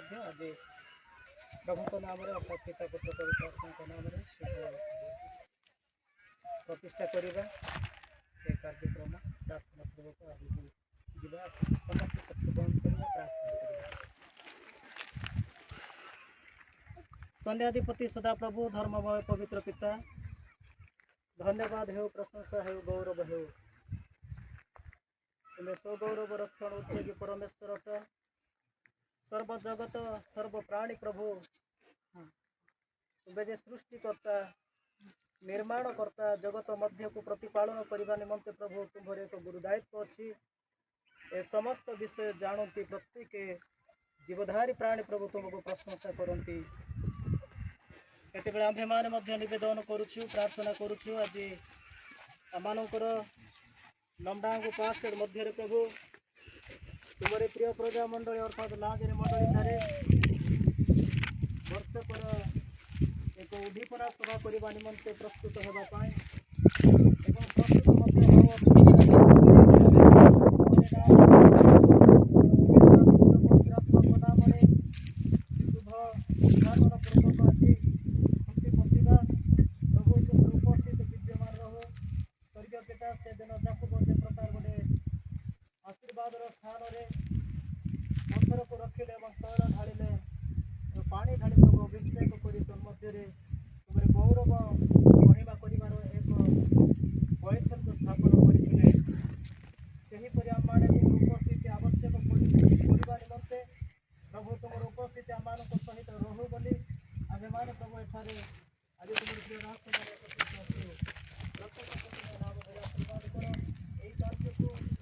आज प्रभु नाम अर्थात पिता पुत्र पवित्र आत्मा नाम प्रतिष्ठा करवा ये कार्यक्रम प्रार्थना पूर्वक आगे जीवा समस्त चक्षु बंद करवा प्रार्थना करवा। कन्याधिपति सदाप्रभु धर्ममय पवित्र पिता धन्यवाद हो प्रशंसा हो गौरव हो तुम्हें स्वगौरव रक्षण उद्योगी परमेश्वर सर्व जगत सर्व प्राणी प्रभु तुम्हें जे सृष्टिकर्ता निर्माणकर्ता जगत मध्य को प्रतिपालन करने निमंते प्रभु तुम्हारे एक गुरुदायित्व अच्छी ए समस्त विषय जानती प्रत्येक जीवधारी प्राणी प्रभु तुमको प्रशंसा करती केतबेले आम्भे माने मध्य निवेदन करुछु प्रार्थना करुछु आज आमानकर नमडांग पास मध्य प्रभु तुम्हारे प्रिय प्रजा मंडली अर्थात लाजरी मंडली ठारे वर्ष पर एक उद्दीपना सभा करने निमंते प्रस्तुत होगापाई एवं प्रस्तुत से दिन जाकू जे प्रकार गोटे आशीर्वाद स्थान पत्थर को रखिले तैल ढाड़िले पानी ढाड़ी प्रभु अभिषेक कर तन्मध्य तुम गौरव महिमा कर एक बैठक स्थापन करते आम तुम उपस्थिति आवश्यक करने निमंते प्रभु तुम उपस्थिति आम सहित रहू बोली आम मैंने प्रभु एठारे आज तुम प्रिय राष्ट्र नाम आशीर्वाद कर यही कार्य को